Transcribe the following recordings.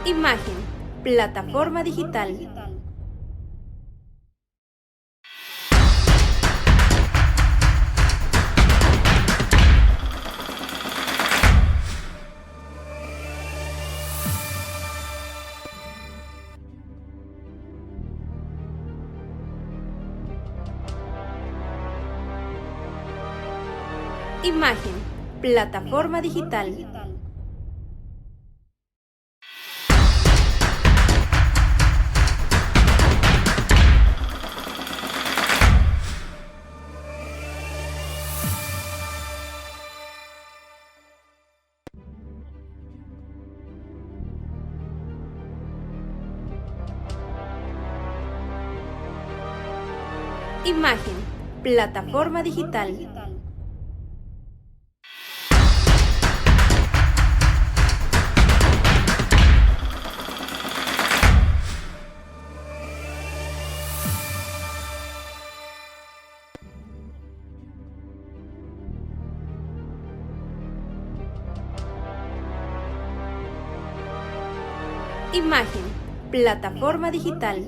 Imagen, plataforma digital. Imagen, plataforma digital. Imagen, plataforma digital. Imagen, plataforma digital.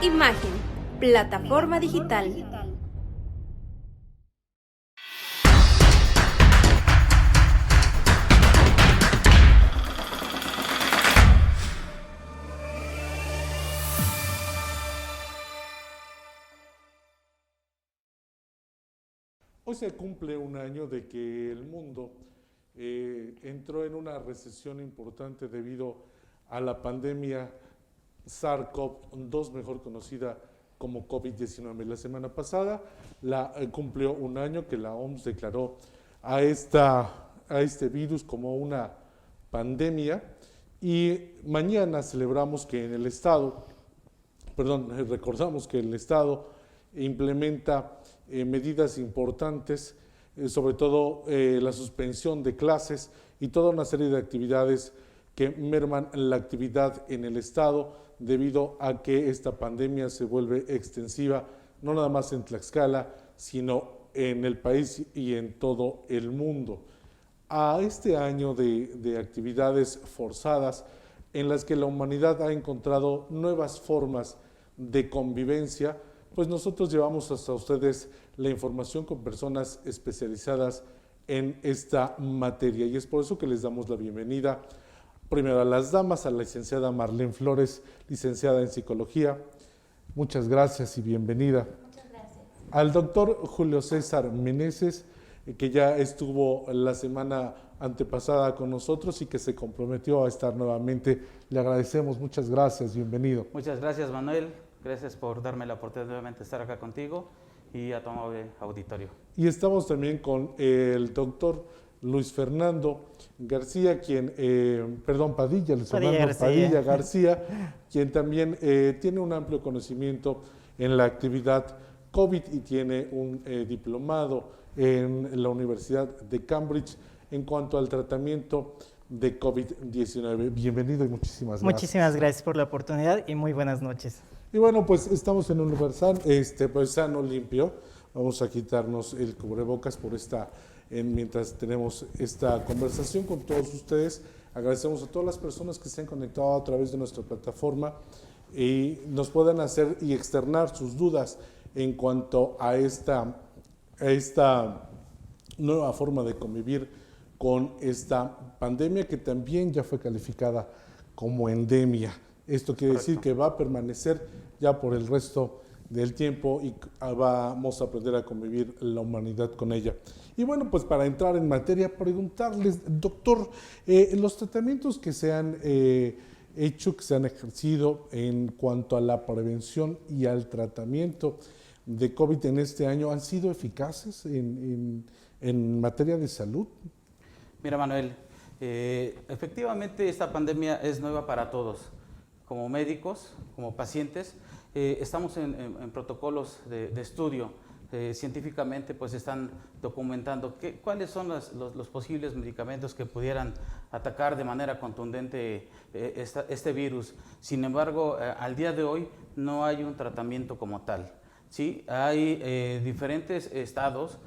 Imagen, plataforma digital. Hoy se cumple un año de que el mundo entró en una recesión importante debido a la pandemia SARS-CoV-2, mejor conocida como COVID-19. La semana pasada cumplió un año que la OMS declaró a este virus como una pandemia, y mañana celebramos que recordamos que el Estado implementa medidas importantes, sobre todo la suspensión de clases y toda una serie de actividades que merman la actividad en el Estado debido a que esta pandemia se vuelve extensiva, no nada más en Tlaxcala, sino en el país y en todo el mundo. A este año de actividades forzadas en las que la humanidad ha encontrado nuevas formas de convivencia, pues nosotros llevamos hasta ustedes la información con personas especializadas en esta materia, y es por eso que les damos la bienvenida primero a las damas, a la licenciada Marlene Flores, licenciada en Psicología. Muchas gracias y bienvenida. Muchas gracias. Al doctor Julio César Meneses, que ya estuvo la semana antepasada con nosotros y que se comprometió a estar nuevamente. Le agradecemos, muchas gracias, bienvenido. Muchas gracias, Manuel. Gracias por darme la oportunidad de nuevamente estar acá contigo y a tu amable auditorio. Y estamos también con el doctor Luis Fernando García, Padilla García, quien también tiene un amplio conocimiento en la actividad COVID y tiene un diplomado en la Universidad de Cambridge en cuanto al tratamiento de COVID-19. Bienvenido y muchísimas gracias. Muchísimas gracias por la oportunidad y muy buenas noches. Y bueno, pues estamos en un lugar sano, limpio. Vamos a quitarnos el cubrebocas mientras tenemos esta conversación con todos ustedes. Agradecemos a todas las personas que se han conectado a través de nuestra plataforma y nos puedan hacer y externar sus dudas en cuanto a esta nueva forma de convivir con esta pandemia, que también ya fue calificada como endemia. Esto quiere decir que va a permanecer ya por el resto del tiempo y vamos a aprender a convivir la humanidad con ella. Y bueno, pues para entrar en materia, preguntarles, doctor, los tratamientos que se han hecho, que se han ejercido en cuanto a la prevención y al tratamiento de COVID en este año, ¿han sido eficaces en materia de salud? Mira, Manuel, efectivamente esta pandemia es nueva para todos. Como médicos, como pacientes, estamos en protocolos de estudio. Científicamente pues están documentando cuáles son los posibles medicamentos que pudieran atacar de manera contundente este virus. Sin embargo, al día de hoy no hay un tratamiento como tal. Sí, hay diferentes estados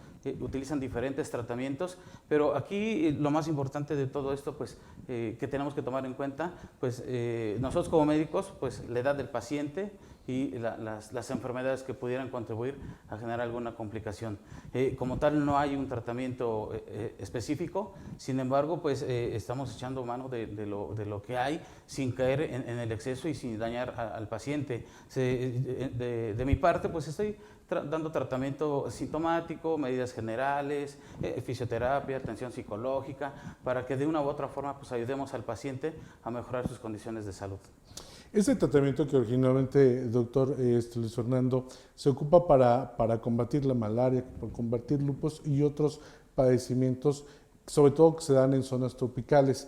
utilizan diferentes tratamientos, pero aquí lo más importante de todo esto, pues, que tenemos que tomar en cuenta, pues, nosotros como médicos, pues, la edad del paciente y las enfermedades que pudieran contribuir a generar alguna complicación. Como tal, no hay un tratamiento específico, sin embargo, pues, estamos echando mano de lo que hay, sin caer en el exceso y sin dañar al paciente. De mi parte, pues, estoy dando tratamiento sintomático, medidas generales, fisioterapia, atención psicológica, para que de una u otra forma pues ayudemos al paciente a mejorar sus condiciones de salud. Ese tratamiento que originalmente, doctor Luis Fernando, se ocupa para combatir la malaria, para combatir lupus y otros padecimientos, sobre todo que se dan en zonas tropicales.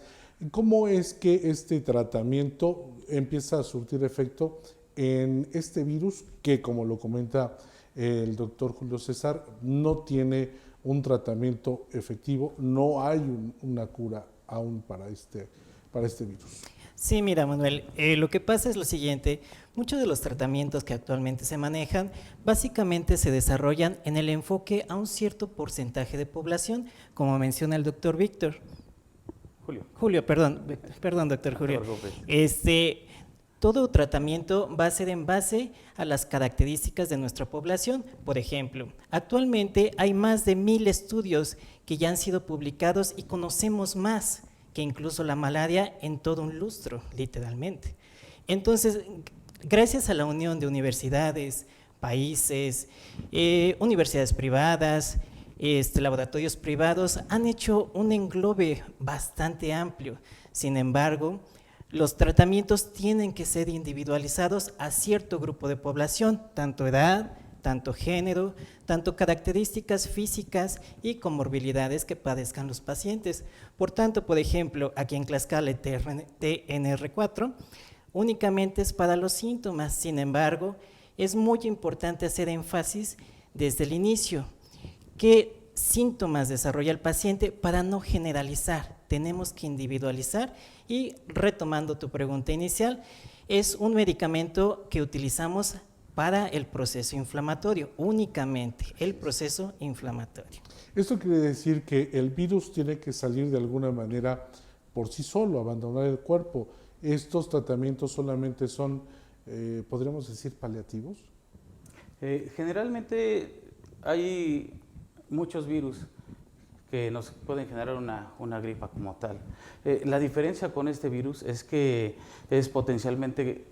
¿Cómo es que este tratamiento empieza a surtir efecto en este virus que, como lo comenta el doctor Julio César, no tiene un tratamiento efectivo, no hay una cura aún para este virus? Sí, mira, Manuel, lo que pasa es lo siguiente: muchos de los tratamientos que actualmente se manejan básicamente se desarrollan en el enfoque a un cierto porcentaje de población, como menciona el doctor Julio, perdón, doctor Julio. Todo tratamiento va a ser en base a las características de nuestra población. Por ejemplo, actualmente hay más de 1000 estudios que ya han sido publicados y conocemos más que incluso la malaria en todo un lustro, literalmente. Entonces, gracias a la unión de universidades, países, universidades privadas, laboratorios privados, han hecho un englobe bastante amplio. Sin embargo, los tratamientos tienen que ser individualizados a cierto grupo de población, tanto edad, tanto género, tanto características físicas y comorbilidades que padezcan los pacientes. Por tanto, por ejemplo, aquí en Tlaxcala, TNR4 únicamente es para los síntomas. Sin embargo, es muy importante hacer énfasis desde el inicio qué síntomas desarrolla el paciente para no generalizar. Tenemos que individualizar. Y retomando tu pregunta inicial, es un medicamento que utilizamos para el proceso inflamatorio, únicamente el proceso inflamatorio. Esto quiere decir que el virus tiene que salir de alguna manera por sí solo, abandonar el cuerpo. ¿Estos tratamientos solamente son, podríamos decir, paliativos? Generalmente hay muchos virus que nos pueden generar una gripa como tal. La diferencia con este virus es que es potencialmente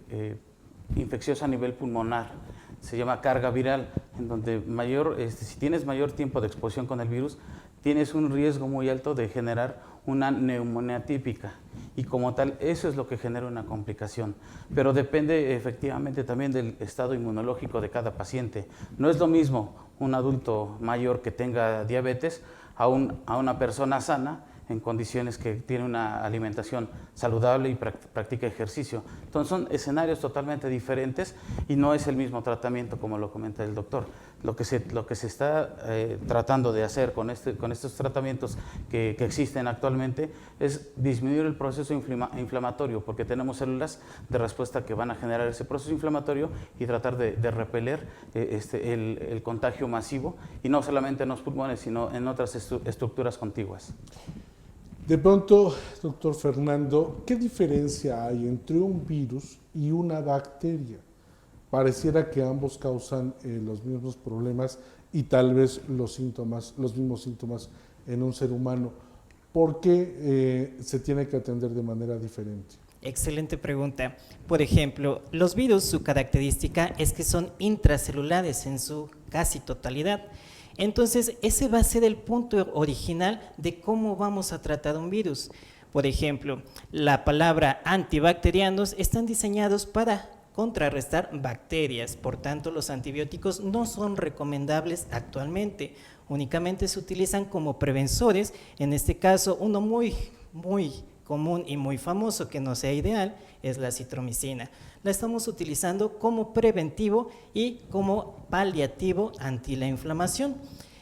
infecciosa a nivel pulmonar. Se llama carga viral, en donde si tienes mayor tiempo de exposición con el virus, tienes un riesgo muy alto de generar una neumonía típica, y como tal eso es lo que genera una complicación, pero depende efectivamente también del estado inmunológico de cada paciente. No es lo mismo un adulto mayor que tenga diabetes a una persona sana en condiciones que tiene una alimentación saludable y practica ejercicio. Entonces son escenarios totalmente diferentes y no es el mismo tratamiento, como lo comenta el doctor. Lo que se está tratando de hacer con estos tratamientos que existen actualmente es disminuir el proceso inflamatorio, porque tenemos células de respuesta que van a generar ese proceso inflamatorio y tratar de repeler el contagio masivo, y no solamente en los pulmones, sino en otras estructuras contiguas. De pronto, doctor Fernando, ¿qué diferencia hay entre un virus y una bacteria? Pareciera que ambos causan los mismos problemas y tal vez los mismos síntomas en un ser humano. ¿Por qué se tiene que atender de manera diferente? Excelente pregunta. Por ejemplo, los virus, su característica es que son intracelulares en su casi totalidad. Entonces, ese va a ser el punto original de cómo vamos a tratar un virus. Por ejemplo, la palabra antibacterianos están diseñados para contrarrestar bacterias, por tanto los antibióticos no son recomendables actualmente, únicamente se utilizan como prevenciones. En este caso, uno muy común y muy famoso que no sea ideal es la citromicina. La estamos utilizando como preventivo y como paliativo ante la inflamación.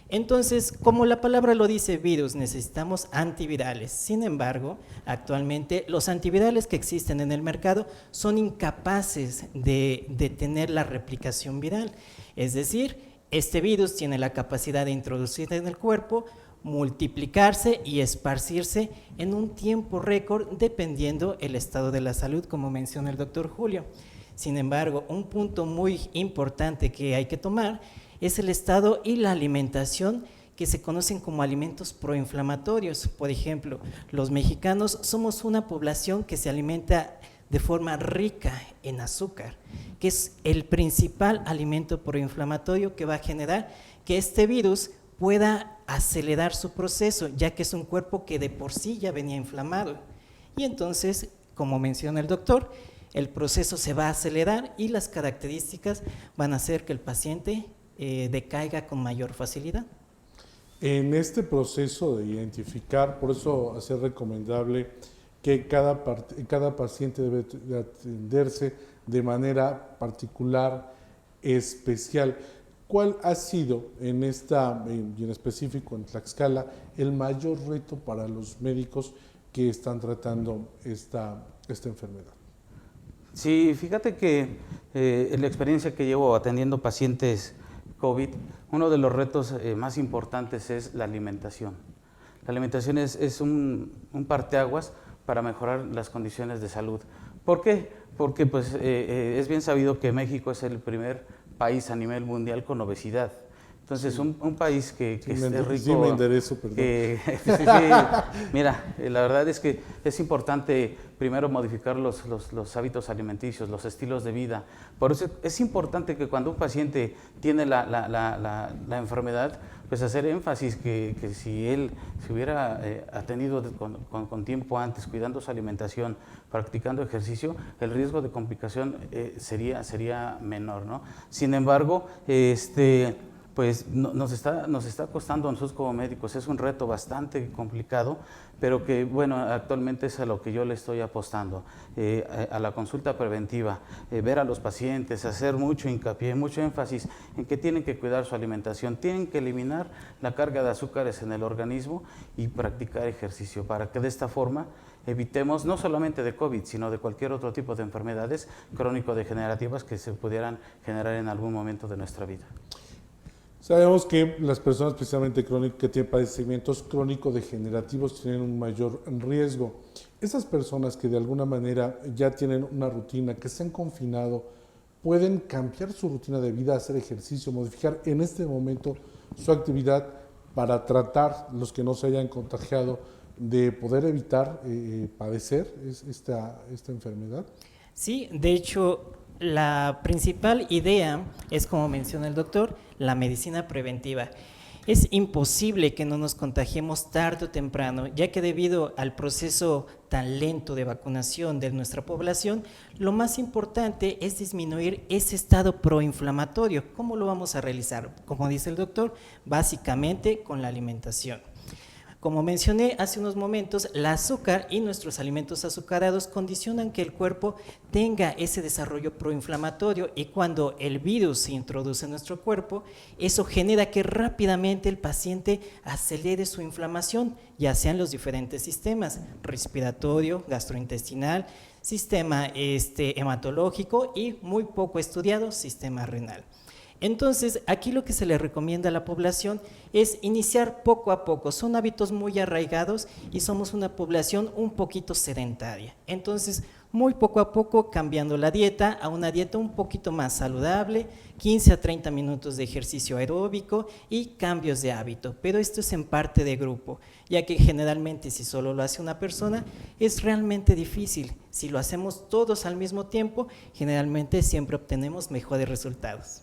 Entonces, como la palabra lo dice, virus, necesitamos antivirales. Sin embargo, actualmente los antivirales que existen en el mercado son incapaces de tener la replicación viral. Es decir, este virus tiene la capacidad de introducirse en el cuerpo, multiplicarse y esparcirse en un tiempo récord dependiendo el estado de la salud, como menciona el doctor Julio. Sin embargo, un punto muy importante que hay que tomar es el estado y la alimentación que se conocen como alimentos proinflamatorios. Por ejemplo, los mexicanos somos una población que se alimenta de forma rica en azúcar, que es el principal alimento proinflamatorio que va a generar que este virus pueda acelerar su proceso, ya que es un cuerpo que de por sí ya venía inflamado. Y entonces, como menciona el doctor, el proceso se va a acelerar y las características van a hacer que el paciente decaiga con mayor facilidad. En este proceso de identificar, por eso es recomendable que cada paciente debe de atenderse de manera particular, especial. ¿Cuál ha sido y en específico en Tlaxcala, el mayor reto para los médicos que están tratando esta enfermedad? Sí, fíjate que en la experiencia que llevo atendiendo pacientes COVID, uno de los retos más importantes es la alimentación. La alimentación es un parteaguas para mejorar las condiciones de salud. ¿Por qué? Porque pues, es bien sabido que México es el primer país a nivel mundial con obesidad. Entonces, sí, un país que esté rico… Sí, me enderezo, perdón. Mira, la verdad es que es importante primero modificar los hábitos alimenticios, los estilos de vida. Por eso es importante que cuando un paciente tiene la enfermedad, pues hacer énfasis que si él se hubiera atendido con tiempo antes, cuidando su alimentación, practicando ejercicio, el riesgo de complicación sería menor, ¿no? Sin embargo, pues nos está costando a nosotros como médicos, es un reto bastante complicado, pero que bueno, actualmente es a lo que yo le estoy apostando, a la consulta preventiva, ver a los pacientes, hacer mucho hincapié, mucho énfasis en que tienen que cuidar su alimentación, tienen que eliminar la carga de azúcares en el organismo y practicar ejercicio para que de esta forma evitemos no solamente de COVID, sino de cualquier otro tipo de enfermedades crónico-degenerativas que se pudieran generar en algún momento de nuestra vida. Sabemos que las personas precisamente que tienen padecimientos crónico-degenerativos tienen un mayor riesgo. Esas personas que de alguna manera ya tienen una rutina, que se han confinado pueden cambiar su rutina de vida, hacer ejercicio, modificar en este momento su actividad para tratar, los que no se hayan contagiado, de poder evitar padecer esta enfermedad? Sí, de hecho, la principal idea es, como menciona el doctor, la medicina preventiva. Es imposible que no nos contagiemos tarde o temprano, ya que debido al proceso tan lento de vacunación de nuestra población, lo más importante es disminuir ese estado proinflamatorio. ¿Cómo lo vamos a realizar? Como dice el doctor, básicamente con la alimentación. Como mencioné hace unos momentos, el azúcar y nuestros alimentos azucarados condicionan que el cuerpo tenga ese desarrollo proinflamatorio, y cuando el virus se introduce en nuestro cuerpo, eso genera que rápidamente el paciente acelere su inflamación, ya sean los diferentes sistemas: respiratorio, gastrointestinal, sistema hematológico y, muy poco estudiado, sistema renal. Entonces, aquí lo que se le recomienda a la población es iniciar poco a poco. Son hábitos muy arraigados y somos una población un poquito sedentaria. Entonces, muy poco a poco cambiando la dieta a una dieta un poquito más saludable, 15 a 30 minutos de ejercicio aeróbico y cambios de hábito. Pero esto es en parte de grupo, ya que generalmente si solo lo hace una persona es realmente difícil. Si lo hacemos todos al mismo tiempo, generalmente siempre obtenemos mejores resultados.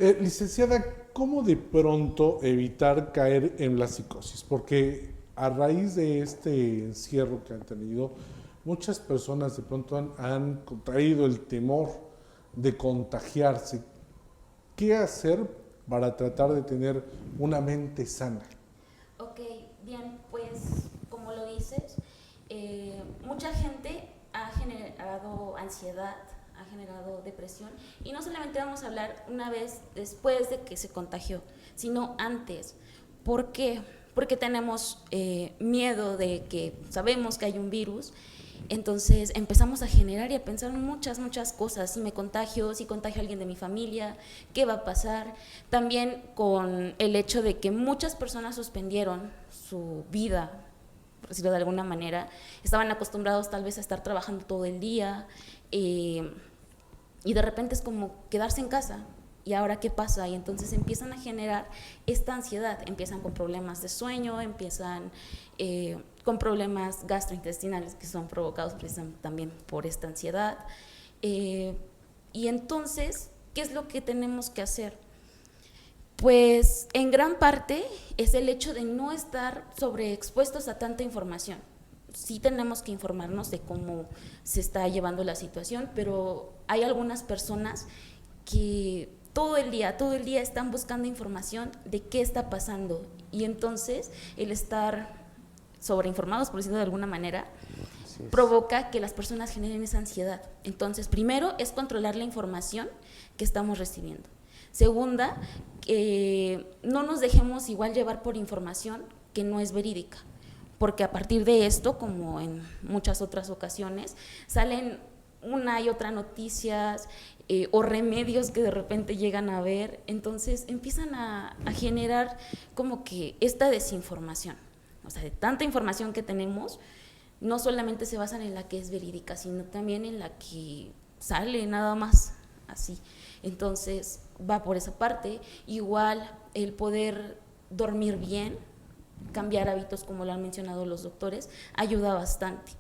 Licenciada, ¿cómo de pronto evitar caer en la psicosis? Porque a raíz de este encierro que han tenido, muchas personas de pronto han contraído el temor de contagiarse. ¿Qué hacer para tratar de tener una mente sana? Ok, bien, pues como lo dices, mucha gente ha generado ansiedad, ha generado depresión, y no solamente vamos a hablar una vez después de que se contagió, sino antes. ¿Por qué? Porque tenemos miedo de que sabemos que hay un virus, entonces empezamos a generar y a pensar muchas cosas. Si me contagio, si contagio a alguien de mi familia, ¿qué va a pasar? También con el hecho de que muchas personas suspendieron su vida, por decirlo de alguna manera, estaban acostumbrados tal vez a estar trabajando todo el día, y de repente es como quedarse en casa. ¿Y ahora qué pasa? Y entonces empiezan a generar esta ansiedad, empiezan con problemas de sueño, empiezan con problemas gastrointestinales que son provocados precisamente también por esta ansiedad. Y entonces, ¿qué es lo que tenemos que hacer? Pues en gran parte es el hecho de no estar sobreexpuestos a tanta información. Sí tenemos que informarnos de cómo se está llevando la situación, pero hay algunas personas que todo el día están buscando información de qué está pasando, y entonces el estar sobreinformados, por decirlo de alguna manera, provoca que las personas generen esa ansiedad. Entonces, primero es controlar la información que estamos recibiendo. Segunda, no nos dejemos igual llevar por información que no es verídica, porque a partir de esto, como en muchas otras ocasiones, salen una y otra noticias o remedios que de repente llegan a ver, entonces empiezan a generar como que esta desinformación. O sea, de tanta información que tenemos, no solamente se basan en la que es verídica, sino también en la que sale nada más así. Entonces va por esa parte. Igual el poder dormir bien, cambiar hábitos, como lo han mencionado los doctores, ayuda bastante.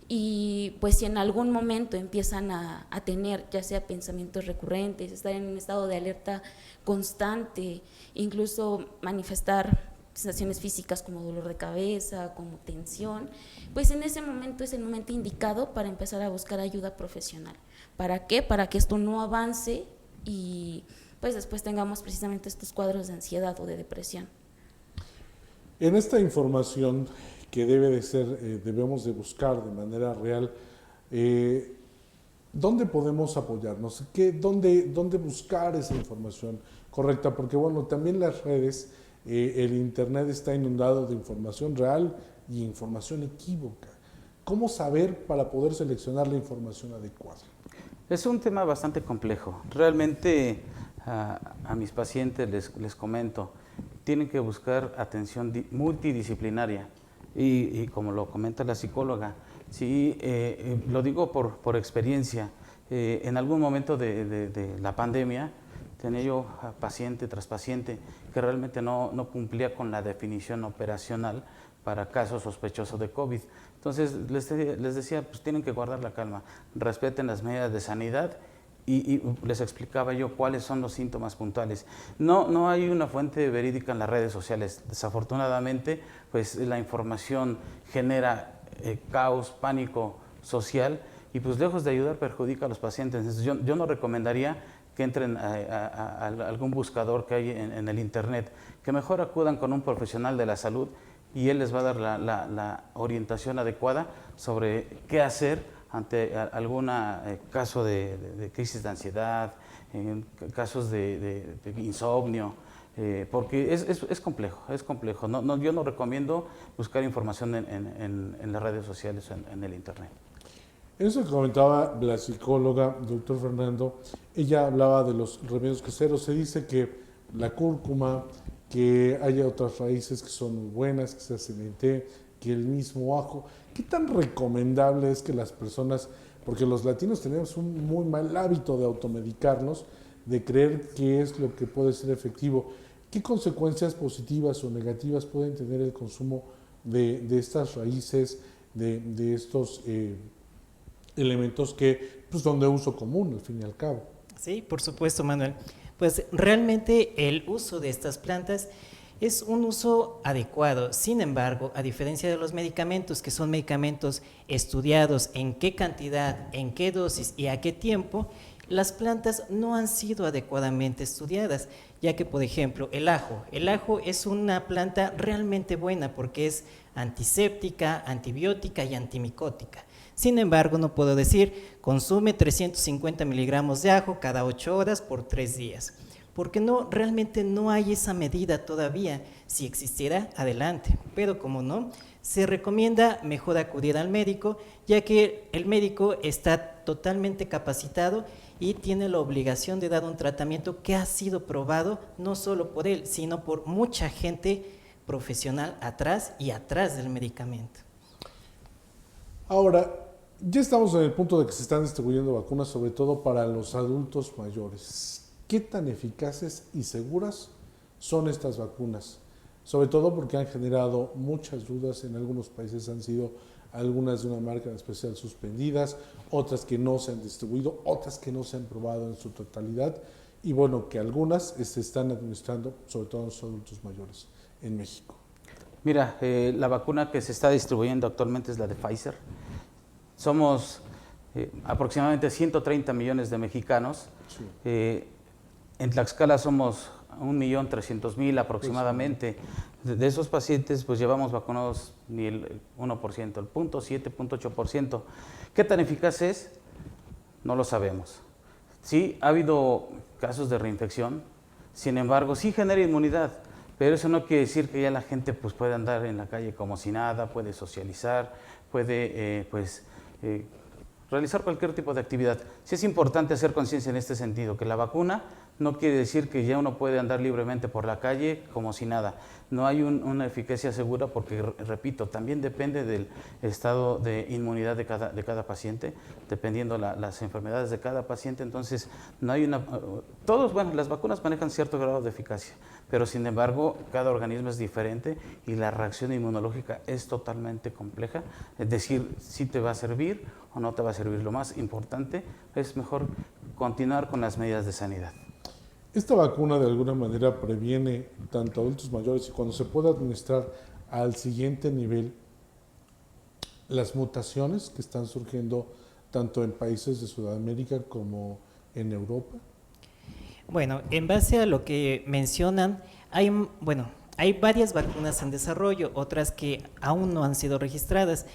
Y pues si en algún momento empiezan a tener ya sea pensamientos recurrentes, estar en un estado de alerta constante, incluso manifestar sensaciones físicas como dolor de cabeza, como tensión, pues en ese momento es el momento indicado para empezar a buscar ayuda profesional. ¿Para qué? Para que esto no avance y pues después tengamos precisamente estos cuadros de ansiedad o de depresión. En esta información que debe de ser, debemos de buscar de manera real, ¿dónde podemos apoyarnos? ¿Dónde buscar esa información correcta? Porque bueno, también las redes, el internet está inundado de información real y información equívoca. ¿Cómo saber para poder seleccionar la información adecuada? Es un tema bastante complejo. Realmente a mis pacientes les comento, tienen que buscar atención multidisciplinaria y como lo comenta la psicóloga, sí, lo digo por experiencia, En algún momento de la pandemia tenía yo paciente tras paciente que realmente no cumplía con la definición operacional para casos sospechosos de COVID. Entonces les decía, pues tienen que guardar la calma, respeten las medidas de sanidad y les explicaba yo cuáles son los síntomas puntuales. No hay una fuente verídica en las redes sociales. Desafortunadamente, pues la información genera caos, pánico social y pues lejos de ayudar perjudica a los pacientes. Entonces, yo no recomendaría que entren a algún buscador que hay en el internet, que mejor acudan con un profesional de la salud y él les va a dar la orientación adecuada sobre qué hacer ante algún caso de crisis de ansiedad, casos de insomnio, porque es complejo, es complejo. Yo no recomiendo buscar información en las redes sociales o en el internet. Eso que comentaba la psicóloga, doctor Fernando, ella hablaba de los remedios caseros. Se dice que la cúrcuma, que haya otras raíces que son muy buenas, que se hacen en té, que el mismo ajo. ¿Qué tan recomendable es que las personas, porque los latinos tenemos un muy mal hábito de automedicarnos, de creer que es lo que puede ser efectivo? ¿Qué consecuencias positivas o negativas pueden tener el consumo de estas raíces, de estos elementos que pues, son de uso común, al fin y al cabo? Sí, por supuesto, Manuel. Pues realmente el uso de estas plantas es un uso adecuado. Sin embargo, a diferencia de los medicamentos, que son medicamentos estudiados en qué cantidad, en qué dosis y a qué tiempo, las plantas no han sido adecuadamente estudiadas, ya que, por ejemplo, el ajo es una planta realmente buena porque es antiséptica, antibiótica y antimicótica. Sin embargo, no puedo decir, consume 350 miligramos de ajo cada 8 horas por 3 días, porque realmente no hay esa medida todavía. Si existiera, adelante, pero como no, se recomienda mejor acudir al médico, ya que el médico está totalmente capacitado y tiene la obligación de dar un tratamiento que ha sido probado no solo por él, sino por mucha gente profesional atrás del medicamento. Ahora, ya estamos en el punto de que se están distribuyendo vacunas, sobre todo para los adultos mayores. ¿Qué tan eficaces y seguras son estas vacunas? Sobre todo porque han generado muchas dudas. En algunos países han sido algunas de una marca en especial suspendidas, otras que no se han distribuido, otras que no se han probado en su totalidad, y bueno, que algunas se están administrando, sobre todo a los adultos mayores en México. Mira, la vacuna que se está distribuyendo actualmente es la de Pfizer. Somos aproximadamente 130 millones de mexicanos. Sí. En Tlaxcala somos 1.300.000 aproximadamente. De esos pacientes, pues llevamos vacunados ni el 1%, el 0.7, 0.8%. ¿Qué tan eficaz es? No lo sabemos. Sí, ha habido casos de reinfección, sin embargo, sí genera inmunidad, pero eso no quiere decir que ya la gente pues, puede andar en la calle como si nada, puede socializar, puede realizar cualquier tipo de actividad. Sí es importante hacer conciencia en este sentido, que la vacuna no quiere decir que ya uno puede andar libremente por la calle como si nada. No hay una eficacia segura porque, repito, también depende del estado de inmunidad de cada paciente, dependiendo las enfermedades de cada paciente. Entonces, no hay las vacunas manejan cierto grado de eficacia, pero sin embargo, cada organismo es diferente y la reacción inmunológica es totalmente compleja. Es decir, si te va a servir o no te va a servir. Lo más importante es mejor continuar con las medidas de sanidad. Esta vacuna de alguna manera previene tanto adultos mayores y cuando se puede administrar al siguiente nivel las mutaciones que están surgiendo tanto en países de Sudamérica como en Europa. Bueno, en base a lo que mencionan, hay varias vacunas en desarrollo, otras que aún no han sido registradas.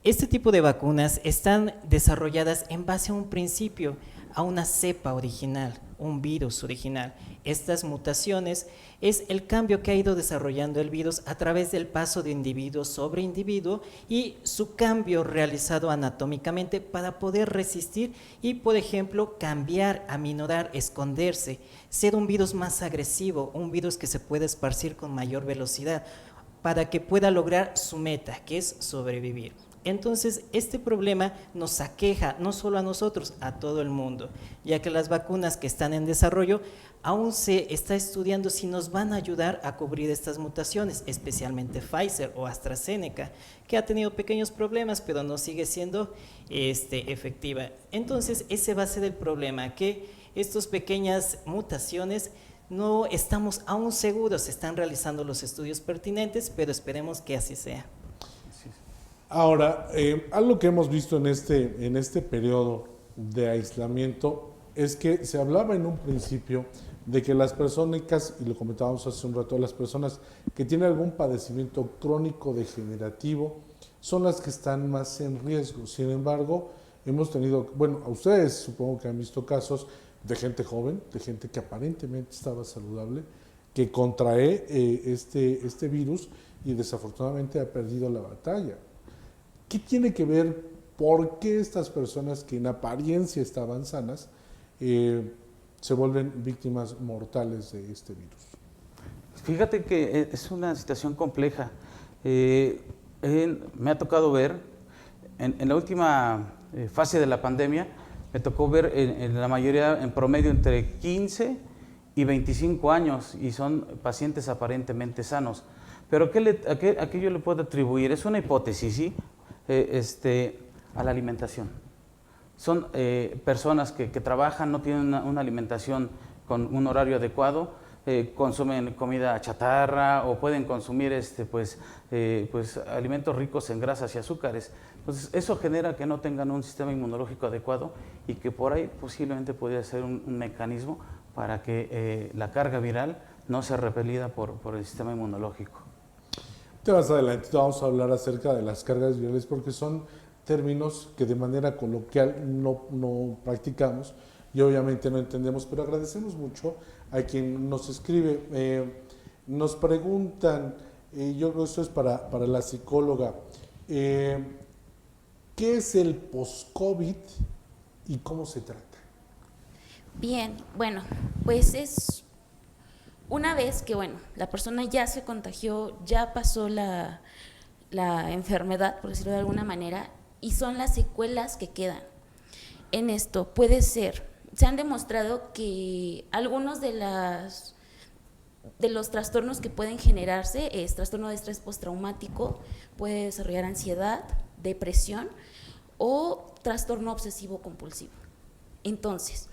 Este tipo de vacunas están desarrolladas en base a un principio, a una cepa original, un virus original. Estas mutaciones es el cambio que ha ido desarrollando el virus a través del paso de individuo sobre individuo y su cambio realizado anatómicamente para poder resistir y, por ejemplo, cambiar, aminorar, esconderse, ser un virus más agresivo, un virus que se puede esparcir con mayor velocidad para que pueda lograr su meta, que es sobrevivir. Entonces, este problema nos aqueja no solo a nosotros, a todo el mundo, ya que las vacunas que están en desarrollo aún se está estudiando si nos van a ayudar a cubrir estas mutaciones, especialmente Pfizer o AstraZeneca, que ha tenido pequeños problemas, pero no sigue siendo efectiva. Entonces, ese va a ser el problema, que estas pequeñas mutaciones no estamos aún seguros, se están realizando los estudios pertinentes, pero esperemos que así sea. Ahora, algo que hemos visto en este periodo de aislamiento es que se hablaba en un principio de que las personas, y lo comentábamos hace un rato, las personas que tienen algún padecimiento crónico degenerativo son las que están más en riesgo. Sin embargo, hemos tenido, bueno, a ustedes supongo que han visto casos de gente joven, de gente que aparentemente estaba saludable, que contrae este virus y desafortunadamente ha perdido la batalla. ¿Qué tiene que ver? ¿Por qué estas personas que en apariencia estaban sanas se vuelven víctimas mortales de este virus? Fíjate que es una situación compleja. Me ha tocado ver, en la última fase de la pandemia, me tocó ver en la mayoría, en promedio, entre 15 y 25 años, y son pacientes aparentemente sanos. Pero ¿a qué yo le puedo atribuir? Es una hipótesis, ¿sí? A la alimentación. Son personas que trabajan, no tienen una alimentación con un horario adecuado, consumen comida chatarra o pueden consumir alimentos ricos en grasas y azúcares. Entonces, eso genera que no tengan un sistema inmunológico adecuado y que por ahí posiblemente podría ser un mecanismo para que la carga viral no sea repelida por el sistema inmunológico. Más adelante vamos a hablar acerca de las cargas virales porque son términos que de manera coloquial no practicamos y obviamente no entendemos, pero agradecemos mucho a quien nos escribe. Nos preguntan, yo creo que esto es para la psicóloga, ¿qué es el post-COVID y cómo se trata? Bien, bueno, pues es una vez que, la persona ya se contagió, ya pasó la enfermedad, por decirlo de alguna manera, y son las secuelas que quedan. En esto puede ser, se han demostrado que algunos de los trastornos que pueden generarse es trastorno de estrés postraumático, puede desarrollar ansiedad, depresión o trastorno obsesivo compulsivo. Entonces,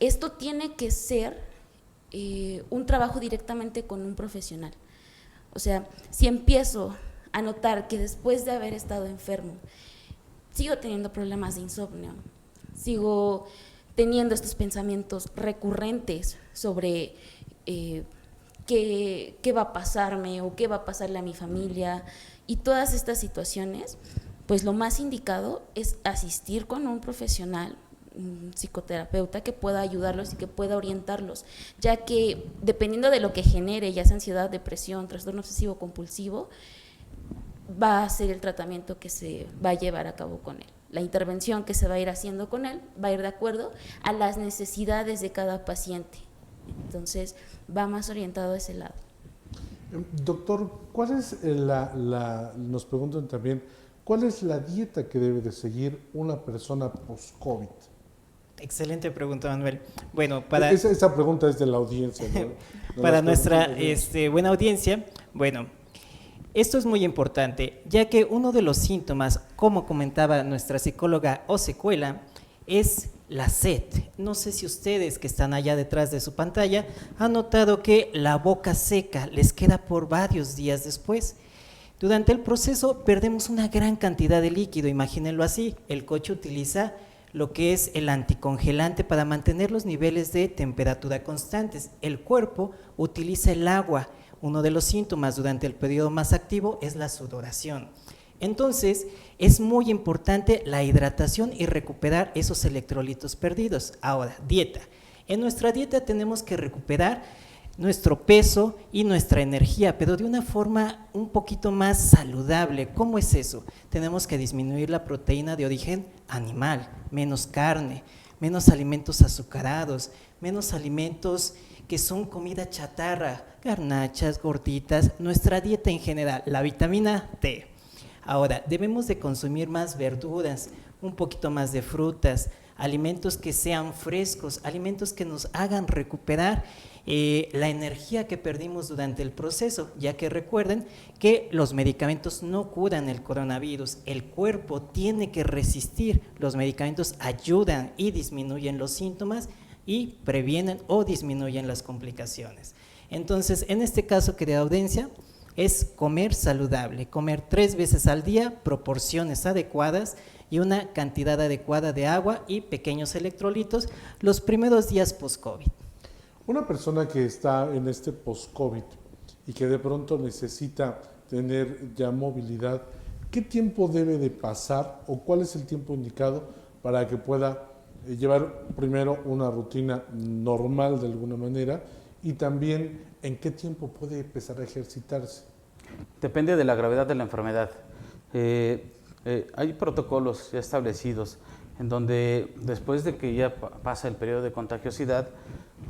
esto tiene que ser un trabajo directamente con un profesional. O sea, si empiezo a notar que después de haber estado enfermo, sigo teniendo problemas de insomnio, sigo teniendo estos pensamientos recurrentes sobre qué va a pasarme o qué va a pasarle a mi familia y todas estas situaciones, pues lo más indicado es asistir con un profesional, un psicoterapeuta que pueda ayudarlos y que pueda orientarlos, ya que dependiendo de lo que genere, ya sea ansiedad, depresión, trastorno obsesivo compulsivo, va a ser el tratamiento que se va a llevar a cabo con él. La intervención que se va a ir haciendo con él va a ir de acuerdo a las necesidades de cada paciente. Entonces, va más orientado a ese lado. Doctor, ¿cuál es nos preguntan también, cuál es la dieta que debe de seguir una persona post-COVID? Excelente pregunta, Manuel. Bueno, esa pregunta es de la audiencia, ¿no? Para nuestra buena audiencia, esto es muy importante, ya que uno de los síntomas, como comentaba nuestra psicóloga o secuela, es la sed. No sé si ustedes que están allá detrás de su pantalla han notado que la boca seca les queda por varios días después. Durante el proceso perdemos una gran cantidad de líquido, imagínenlo así. El coche utiliza lo que es el anticongelante para mantener los niveles de temperatura constantes. El cuerpo utiliza el agua. Uno de los síntomas durante el periodo más activo es la sudoración. Entonces, es muy importante la hidratación y recuperar esos electrolitos perdidos. Ahora, dieta. En nuestra dieta tenemos que recuperar nuestro peso y nuestra energía, pero de una forma un poquito más saludable. ¿Cómo es eso? Tenemos que disminuir la proteína de origen animal, menos carne, menos alimentos azucarados, menos alimentos que son comida chatarra, garnachas, gorditas, nuestra dieta en general, la vitamina D. Ahora, debemos de consumir más verduras, un poquito más de frutas, alimentos que sean frescos, alimentos que nos hagan recuperar la energía que perdimos durante el proceso, ya que recuerden que los medicamentos no curan el coronavirus, el cuerpo tiene que resistir, los medicamentos ayudan y disminuyen los síntomas y previenen o disminuyen las complicaciones. Entonces, en este caso, querida audiencia, es comer saludable, comer 3 veces al día, proporciones adecuadas y una cantidad adecuada de agua y pequeños electrolitos los primeros días post-COVID. Una persona que está en este post-COVID y que de pronto necesita tener ya movilidad, ¿qué tiempo debe de pasar o cuál es el tiempo indicado para que pueda llevar primero una rutina normal de alguna manera y también en qué tiempo puede empezar a ejercitarse? Depende de la gravedad de la enfermedad. Hay protocolos ya establecidos en donde después de que ya pasa el periodo de contagiosidad,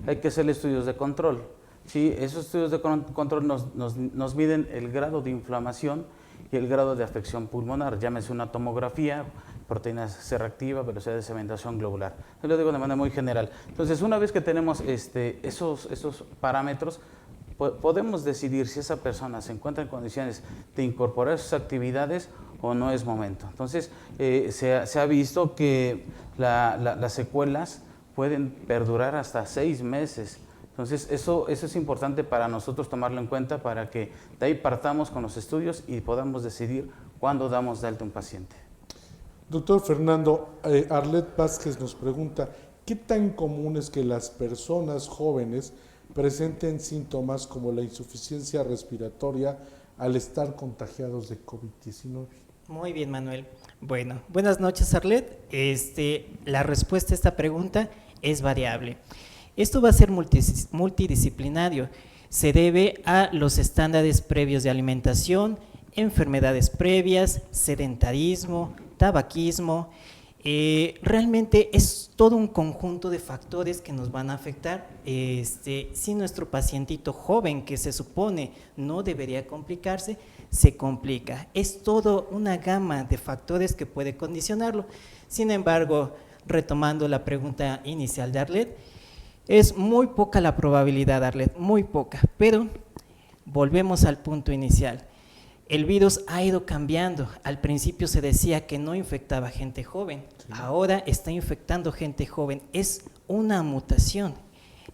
hay que hacer estudios de control. Sí, esos estudios de control nos miden el grado de inflamación y el grado de afección pulmonar, llámese una tomografía, proteína C reactiva, velocidad de sedimentación globular. Yo lo digo de manera muy general. Entonces, una vez que tenemos esos parámetros, podemos decidir si esa persona se encuentra en condiciones de incorporar sus actividades o no es momento. Entonces, se ha visto que las secuelas pueden perdurar hasta 6 meses. Entonces, eso es importante para nosotros tomarlo en cuenta para que de ahí partamos con los estudios y podamos decidir cuándo damos de alta a un paciente. Doctor Fernando, Arlet Vázquez nos pregunta, ¿qué tan común es que las personas jóvenes presenten síntomas como la insuficiencia respiratoria al estar contagiados de COVID-19? Muy bien, Manuel. Bueno, buenas noches, Arlet. La respuesta a esta pregunta es variable. Esto va a ser multidisciplinario. Se debe a los estándares previos de alimentación, enfermedades previas, sedentarismo, tabaquismo. Realmente es todo un conjunto de factores que nos van a afectar. Si nuestro pacientito joven, que se supone no debería complicarse, se complica. Es todo una gama de factores que puede condicionarlo. Sin embargo, retomando la pregunta inicial de Arlet, es muy poca la probabilidad, Arlet, muy poca, pero volvemos al punto inicial. El virus ha ido cambiando. Al principio se decía que no infectaba gente joven, ahora está infectando gente joven. Es una mutación.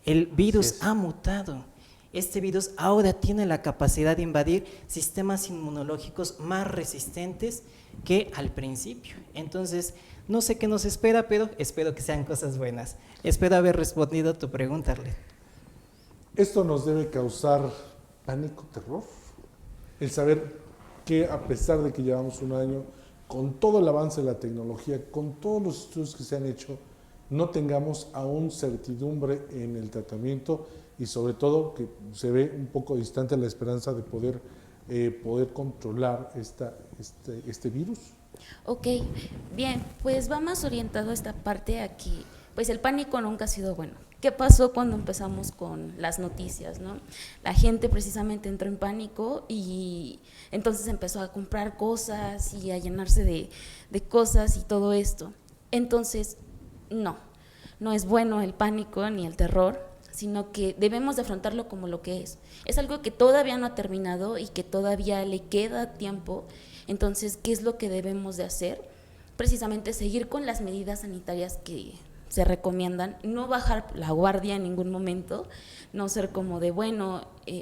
El virus ha mutado. Este virus ahora tiene la capacidad de invadir sistemas inmunológicos más resistentes que al principio. Entonces, no sé qué nos espera, pero espero que sean cosas buenas. Espero haber respondido a tu pregunta, Arlet. ¿Esto nos debe causar pánico, terror? El saber que a pesar de que llevamos un año, con todo el avance de la tecnología, con todos los estudios que se han hecho, no tengamos aún certidumbre en el tratamiento y sobre todo que se ve un poco distante la esperanza de poder controlar este virus. Ok, bien, pues va más orientado esta parte aquí. Pues el pánico nunca ha sido bueno. ¿Qué pasó cuando empezamos con las noticias, no? La gente precisamente entró en pánico y entonces empezó a comprar cosas y a llenarse de cosas y todo esto. Entonces, no es bueno el pánico ni el terror, sino que debemos de afrontarlo como lo que es. Es algo que todavía no ha terminado y que todavía le queda tiempo. Entonces, ¿qué es lo que debemos de hacer? Precisamente seguir con las medidas sanitarias que se recomiendan, no bajar la guardia en ningún momento, no ser como de,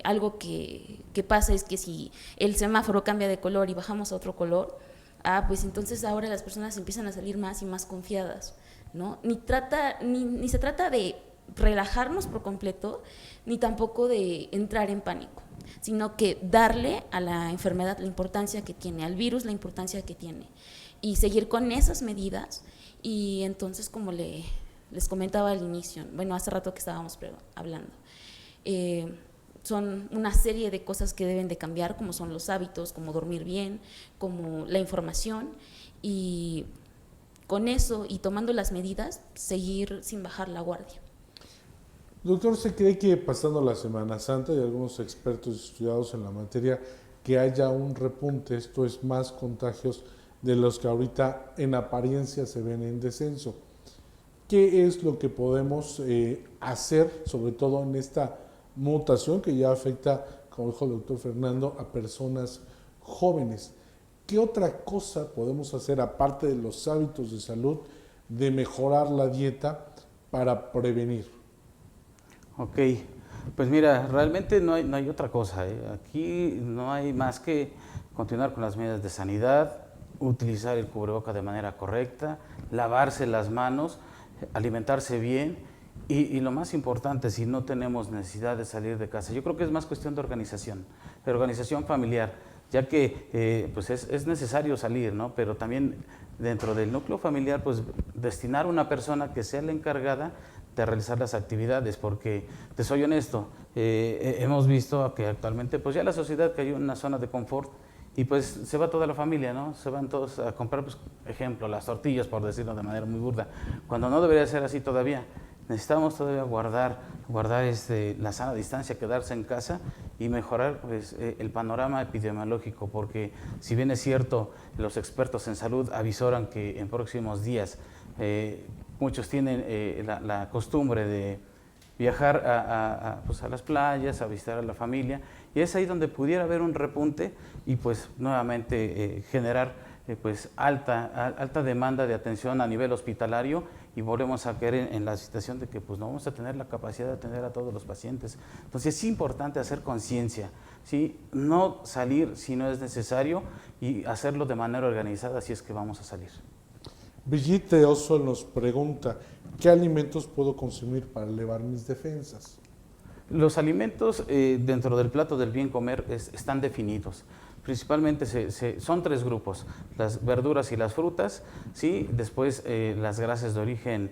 algo que pasa es que si el semáforo cambia de color y bajamos a otro color, pues entonces ahora las personas empiezan a salir más y más confiadas, ¿no? Ni se trata de relajarnos por completo, ni tampoco de entrar en pánico, sino que darle a la enfermedad la importancia que tiene, al virus la importancia que tiene, y seguir con esas medidas. Y entonces, como les comentaba al inicio, hace rato que estábamos hablando, son una serie de cosas que deben de cambiar, como son los hábitos, como dormir bien, como la información, y con eso y tomando las medidas, seguir sin bajar la guardia. Doctor, ¿se cree que pasando la Semana Santa y algunos expertos estudiados en la materia que haya un repunte, esto es más contagios de los que ahorita en apariencia se ven en descenso. ¿Qué es lo que podemos hacer, sobre todo en esta mutación que ya afecta, como dijo el doctor Fernando, a personas jóvenes? ¿Qué otra cosa podemos hacer, aparte de los hábitos de salud, de mejorar la dieta para prevenir? Ok, pues mira, realmente no hay otra cosa. Aquí no hay más que continuar con las medidas de sanidad, utilizar el cubreboca de manera correcta, lavarse las manos, alimentarse bien y lo más importante, si no tenemos necesidad de salir de casa, yo creo que es más cuestión de organización familiar, ya que pues es necesario salir, ¿no? Pero también dentro del núcleo familiar, pues destinar una persona que sea la encargada de realizar las actividades, porque te soy honesto, hemos visto que actualmente pues ya la sociedad cayó en una zona de confort y pues se va toda la familia, ¿no? Se van todos a comprar, pues, ejemplo, las tortillas, por decirlo de manera muy burda, cuando no debería ser así todavía. Necesitamos todavía guardar la sana distancia, quedarse en casa y mejorar pues, el panorama epidemiológico, porque si bien es cierto, los expertos en salud avisoran que en próximos días muchos tienen la costumbre de viajar pues a las playas, a visitar a la familia, y es ahí donde pudiera haber un repunte y pues nuevamente generar pues alta demanda de atención a nivel hospitalario, y volvemos a caer en la situación de que pues no vamos a tener la capacidad de atender a todos los pacientes. Entonces es importante hacer conciencia, ¿sí? No salir si no es necesario y hacerlo de manera organizada si es que vamos a salir. Brigitte Oso nos pregunta, ¿qué alimentos puedo consumir para elevar mis defensas? Los alimentos dentro del plato del bien comer están definidos. Principalmente son 3 grupos: las verduras y las frutas, ¿sí? Después las grasas de origen,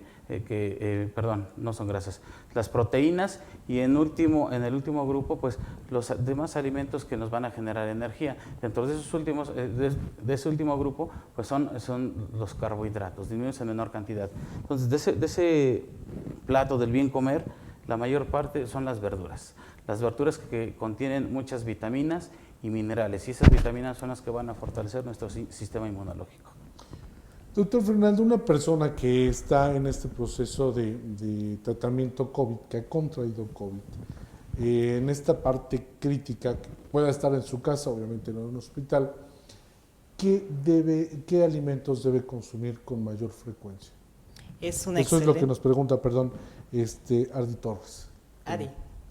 no son grasas, las proteínas, y en el último grupo, pues los demás alimentos que nos van a generar energía. Dentro de esos últimos, de ese último grupo, pues son los carbohidratos, disminuyen en menor cantidad. Entonces, de ese plato del bien comer, la mayor parte son las verduras que contienen muchas vitaminas y minerales, y esas vitaminas son las que van a fortalecer nuestro sistema inmunológico. Doctor Fernando, una persona que está en este proceso de tratamiento COVID, que ha contraído COVID, en esta parte crítica, que pueda estar en su casa, obviamente no en un hospital, ¿qué alimentos debe consumir con mayor frecuencia? Eso es lo que nos pregunta, Adi Torres.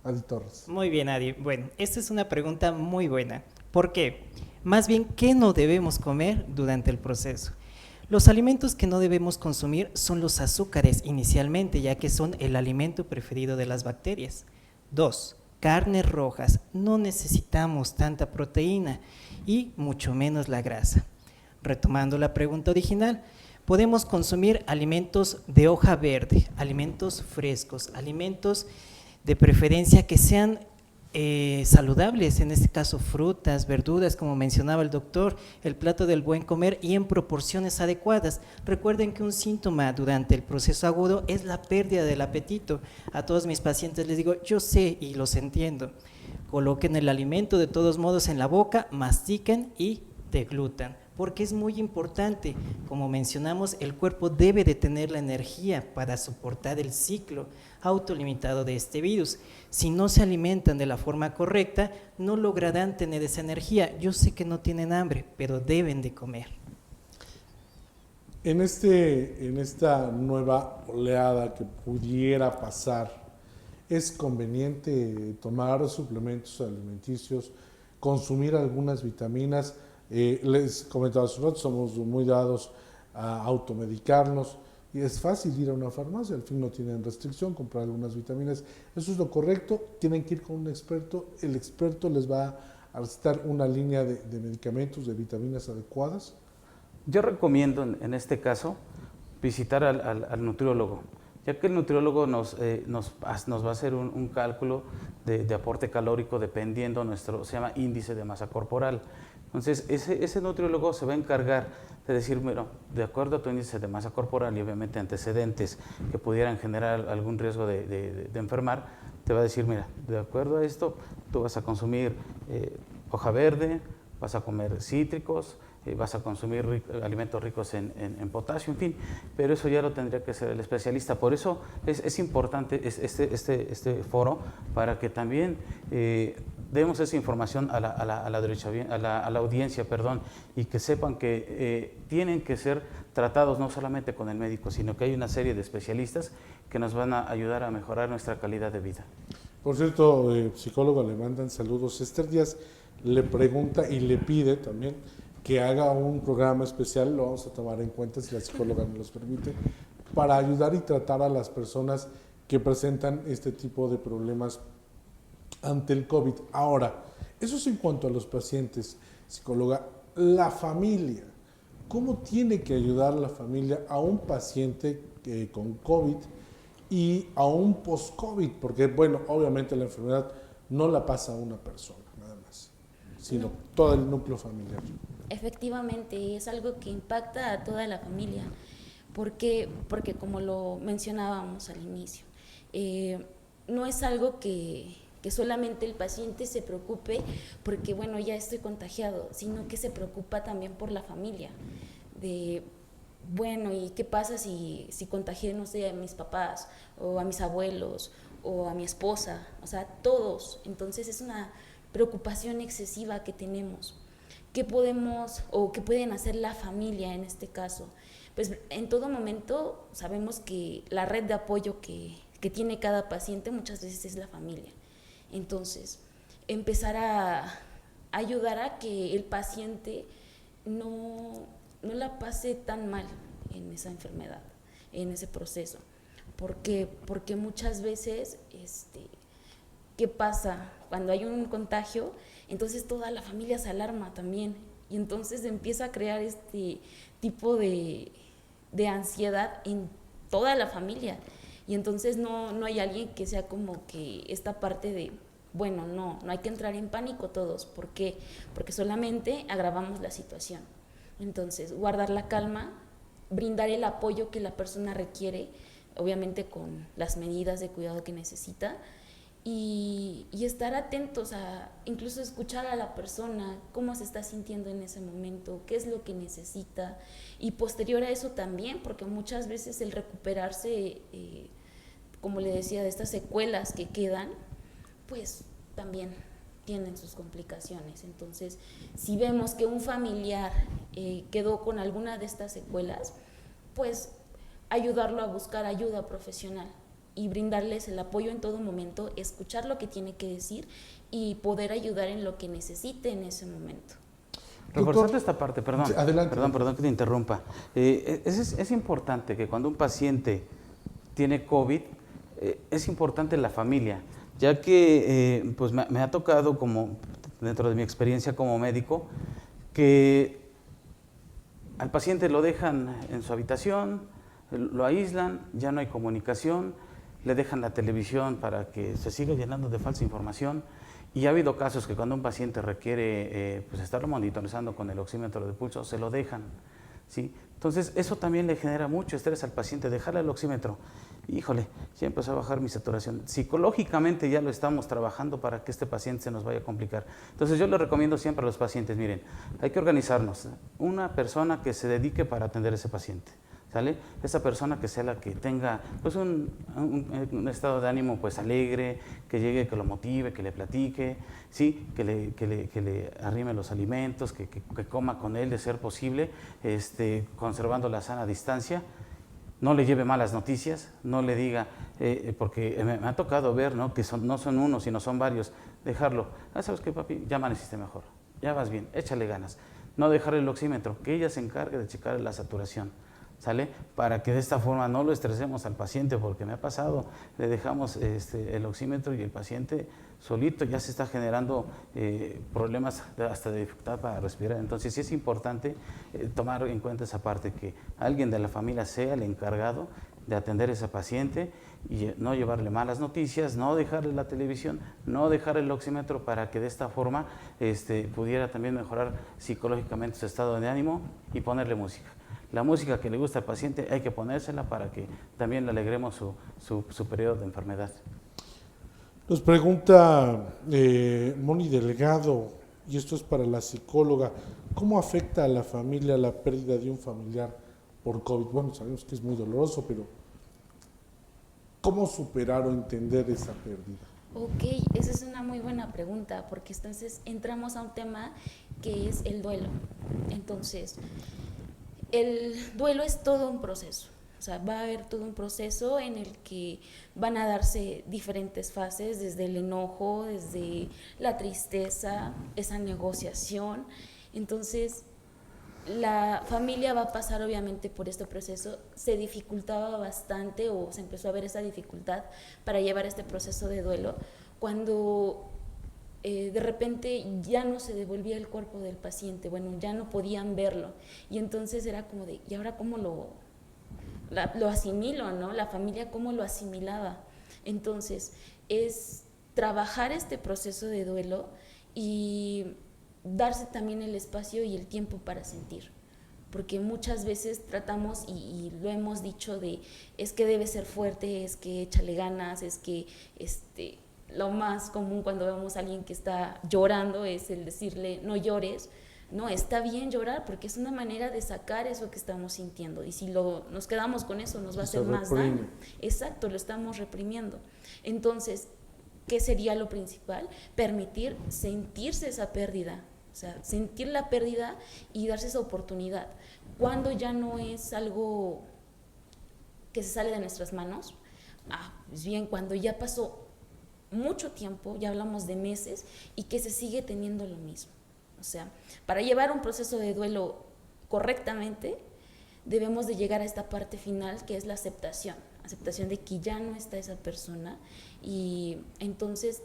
Adi Torres. Muy bien, Adi. Bueno, esta es una pregunta muy buena. ¿Por qué? Más bien, ¿qué no debemos comer durante el proceso? Los alimentos que no debemos consumir son los azúcares inicialmente, ya que son el alimento preferido de las bacterias. 2. Carnes rojas. No necesitamos tanta proteína y mucho menos la grasa. Retomando la pregunta original, podemos consumir alimentos de hoja verde, alimentos frescos, alimentos de preferencia que sean saludables, en este caso frutas, verduras, como mencionaba el doctor, el plato del buen comer, y en proporciones adecuadas. Recuerden que un síntoma durante el proceso agudo es la pérdida del apetito. A todos mis pacientes les digo, yo sé y los entiendo, coloquen el alimento de todos modos en la boca, mastiquen y deglutan, porque es muy importante. Como mencionamos, el cuerpo debe de tener la energía para soportar el ciclo autolimitado de este virus. Si no se alimentan de la forma correcta, no lograrán tener esa energía. Yo sé que no tienen hambre, pero deben de comer. En esta nueva oleada que pudiera pasar, ¿es conveniente tomar suplementos alimenticios, consumir algunas vitaminas? Les comentaba hace un rato, somos muy dados a automedicarnos y es fácil ir a una farmacia, al fin no tienen restricción, comprar algunas vitaminas. ¿Eso es lo correcto? ¿Tienen que ir con un experto? ¿El experto les va a recetar una línea de medicamentos, de vitaminas adecuadas? Yo recomiendo en este caso visitar al nutriólogo, ya que el nutriólogo nos va a hacer un cálculo de aporte calórico dependiendo se llama índice de masa corporal. Entonces, ese nutriólogo se va a encargar de decir, bueno, de acuerdo a tu índice de masa corporal y obviamente antecedentes que pudieran generar algún riesgo de enfermar, te va a decir, mira, de acuerdo a esto, tú vas a consumir hoja verde, vas a comer cítricos, vas a consumir alimentos ricos en potasio, en fin, pero eso ya lo tendría que hacer el especialista. Por eso es importante este foro, para que también demos esa información a la audiencia, y que sepan que tienen que ser tratados no solamente con el médico, sino que hay una serie de especialistas que nos van a ayudar a mejorar nuestra calidad de vida. Por cierto, psicólogo, le mandan saludos. Esther Díaz le pregunta y le pide también que haga un programa especial, lo vamos a tomar en cuenta si la psicóloga nos los permite, para ayudar y tratar a las personas que presentan este tipo de problemas ante el COVID. Ahora, eso es en cuanto a los pacientes, psicóloga. La familia, ¿cómo tiene que ayudar la familia a un paciente con COVID y a un post-COVID? Porque, bueno, obviamente la enfermedad no la pasa a una persona, nada más, sino todo el núcleo familiar. Efectivamente, es algo que impacta a toda la familia, porque como lo mencionábamos al inicio, no es algo que solamente el paciente se preocupe porque, bueno, ya estoy contagiado, sino que se preocupa también por la familia, de, bueno, ¿y qué pasa si contagié, no sé, a mis papás, o a mis abuelos, o a mi esposa? O sea, todos. Entonces es una preocupación excesiva que tenemos. ¿Qué podemos o qué pueden hacer la familia en este caso? Pues en todo momento sabemos que la red de apoyo que tiene cada paciente muchas veces es la familia. Entonces, empezar a ayudar a que el paciente no la pase tan mal en esa enfermedad, en ese proceso. Porque muchas veces, ¿qué pasa? Cuando hay un contagio, entonces toda la familia se alarma también, y entonces empieza a crear este tipo de ansiedad en toda la familia, y entonces no hay alguien que sea como que esta parte de, bueno, no hay que entrar en pánico todos. ¿Por qué? Porque solamente agravamos la situación. Entonces, guardar la calma, brindar el apoyo que la persona requiere, obviamente con las medidas de cuidado que necesita, y estar atentos a incluso escuchar a la persona, cómo se está sintiendo en ese momento, qué es lo que necesita, y posterior a eso también, porque muchas veces el recuperarse, como le decía, de estas secuelas que quedan, pues también tienen sus complicaciones. Entonces, si vemos que un familiar quedó con alguna de estas secuelas, pues ayudarlo a buscar ayuda profesional y brindarles el apoyo en todo momento, escuchar lo que tiene que decir y poder ayudar en lo que necesite en ese momento. Reforzando esta parte, perdón, Sí, adelante. perdón que te interrumpa. Es importante que cuando un paciente tiene COVID, es importante la familia, ya que pues me ha tocado, como dentro de mi experiencia como médico, que al paciente lo dejan en su habitación, lo aíslan, ya no hay comunicación, le dejan la televisión para que se siga llenando de falsa información, y ha habido casos que cuando un paciente requiere pues estarlo monitorizando con el oxímetro de pulso, se lo dejan, ¿sí? Entonces eso también le genera mucho estrés al paciente, dejarle el oxímetro. Híjole, ya empezó a bajar mi saturación. Psicológicamente ya lo estamos trabajando para que este paciente se nos vaya a complicar. Entonces yo le recomiendo siempre a los pacientes, miren, hay que organizarnos, una persona que se dedique para atender a ese paciente, ¿sale? Esa persona que sea la que tenga pues un estado de ánimo pues alegre, que llegue, que lo motive, que le platique, ¿sí? que le arrime los alimentos, que coma con él de ser posible, conservando la sana distancia. No le lleve malas noticias, no le diga, porque me ha tocado ver, ¿no? Que no son uno, sino son varios, dejarlo. ¿Sabes qué, papi? Ya amaneciste mejor, ya vas bien, échale ganas. No dejarle el oxímetro, que ella se encargue de checar la saturación, ¿sale? Para que de esta forma no lo estresemos al paciente, porque me ha pasado, le dejamos el oxímetro y el paciente solito ya se está generando problemas hasta de dificultad para respirar. Entonces sí es importante tomar en cuenta esa parte, que alguien de la familia sea el encargado de atender a ese paciente y no llevarle malas noticias, no dejarle la televisión, no dejarle el oxímetro, para que de esta forma pudiera también mejorar psicológicamente su estado de ánimo, y ponerle música. La música que le gusta al paciente hay que ponérsela para que también le alegremos su periodo de enfermedad. Nos pregunta Moni Delgado, y esto es para la psicóloga, ¿cómo afecta a la familia la pérdida de un familiar por COVID? Bueno, sabemos que es muy doloroso, pero ¿cómo superar o entender esa pérdida? Ok, esa es una muy buena pregunta, porque entonces entramos a un tema que es el duelo. Entonces, el duelo es todo un proceso. O sea, va a haber todo un proceso en el que van a darse diferentes fases, desde el enojo, desde la tristeza, esa negociación. Entonces, la familia va a pasar obviamente por este proceso. Se dificultaba bastante o se empezó a ver esa dificultad para llevar este proceso de duelo cuando de repente ya no se devolvía el cuerpo del paciente, bueno, ya no podían verlo. Y entonces era como de, ¿y ahora cómo lo asimilo, ¿no? La familia cómo lo asimilaba. Entonces, es trabajar este proceso de duelo y darse también el espacio y el tiempo para sentir. Porque muchas veces tratamos, y lo hemos dicho, de es que debe ser fuerte, es que échale ganas, es que lo más común cuando vemos a alguien que está llorando es el decirle no llores. No, está bien llorar porque es una manera de sacar eso que estamos sintiendo, y si nos quedamos con eso nos va a hacer más daño. Exacto, lo estamos reprimiendo. Entonces, ¿qué sería lo principal? Permitir sentirse esa pérdida, o sea, sentir la pérdida y darse esa oportunidad. Cuando ya no es algo que se sale de nuestras manos, pues bien, cuando ya pasó mucho tiempo, ya hablamos de meses, y que se sigue teniendo lo mismo. O sea, para llevar un proceso de duelo correctamente, debemos de llegar a esta parte final que es la aceptación de que ya no está esa persona, y entonces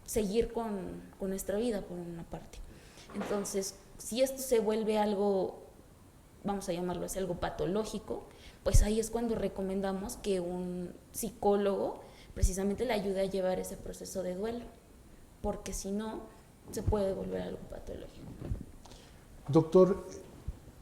seguir con nuestra vida por una parte. Entonces, si esto se vuelve algo, vamos a llamarlo así, algo patológico, pues ahí es cuando recomendamos que un psicólogo precisamente le ayude a llevar ese proceso de duelo, porque si no, se puede volver algo patológico. Doctor,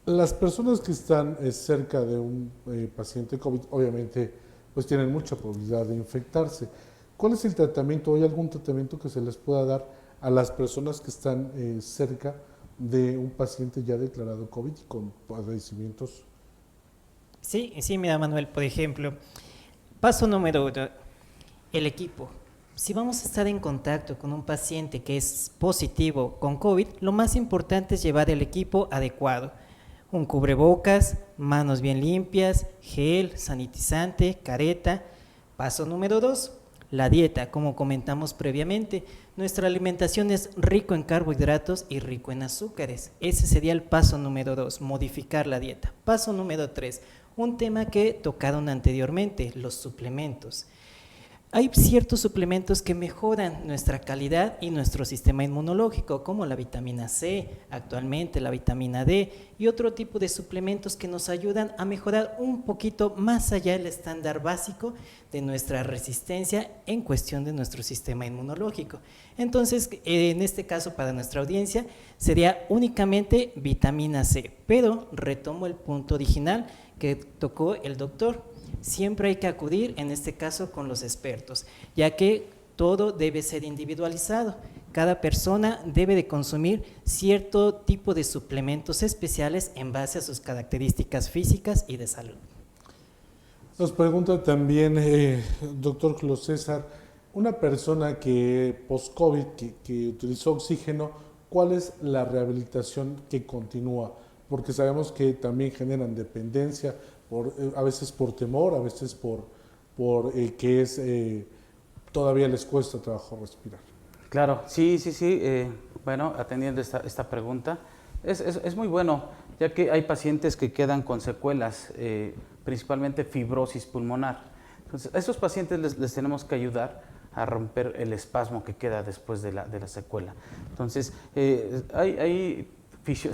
las personas que están cerca de un paciente COVID, obviamente, pues tienen mucha probabilidad de infectarse. ¿Cuál es el tratamiento? ¿Hay algún tratamiento que se les pueda dar a las personas que están cerca de un paciente ya declarado COVID y con padecimientos? Sí, mira, Manuel, por ejemplo, paso número 1, el equipo. Si vamos a estar en contacto con un paciente que es positivo con COVID, lo más importante es llevar el equipo adecuado. Un cubrebocas, manos bien limpias, gel, sanitizante, careta. Paso número 2, la dieta, como comentamos previamente. Nuestra alimentación es rico en carbohidratos y rico en azúcares. Ese sería el paso número 2, modificar la dieta. Paso número 3, un tema que tocaron anteriormente, los suplementos. Hay ciertos suplementos que mejoran nuestra calidad y nuestro sistema inmunológico, como la vitamina C, actualmente la vitamina D, y otro tipo de suplementos que nos ayudan a mejorar un poquito más allá del estándar básico de nuestra resistencia en cuestión de nuestro sistema inmunológico. Entonces, en este caso para nuestra audiencia sería únicamente vitamina C, pero retomo el punto original que tocó el doctor. Siempre hay que acudir, en este caso, con los expertos, ya que todo debe ser individualizado. Cada persona debe de consumir cierto tipo de suplementos especiales en base a sus características físicas y de salud. Nos pregunta también, doctor Julio César, una persona que post-COVID, que utilizó oxígeno, ¿cuál es la rehabilitación que continúa? Porque sabemos que también generan dependencia, a veces por temor, a veces por que todavía les cuesta trabajo respirar. Claro, sí. Bueno, atendiendo esta pregunta, es muy bueno, ya que hay pacientes que quedan con secuelas, principalmente fibrosis pulmonar. Entonces, a esos pacientes les tenemos que ayudar a romper el espasmo que queda después de la secuela. Entonces, se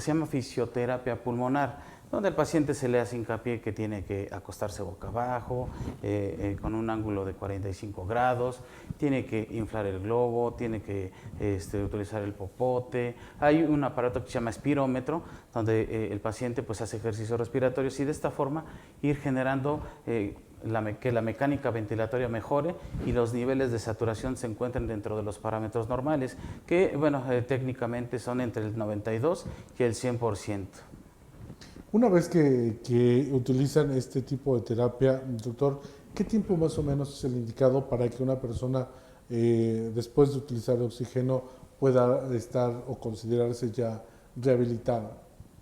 llama fisioterapia pulmonar, donde al paciente se le hace hincapié que tiene que acostarse boca abajo, con un ángulo de 45 grados, tiene que inflar el globo, tiene que utilizar el popote. Hay un aparato que se llama espirómetro, donde el paciente pues hace ejercicios respiratorios y de esta forma ir generando que la mecánica ventilatoria mejore y los niveles de saturación se encuentren dentro de los parámetros normales, que bueno, técnicamente son entre el 92 y el 100%. Una vez que utilizan este tipo de terapia, doctor, ¿qué tiempo más o menos es el indicado para que una persona después de utilizar oxígeno pueda estar o considerarse ya rehabilitada?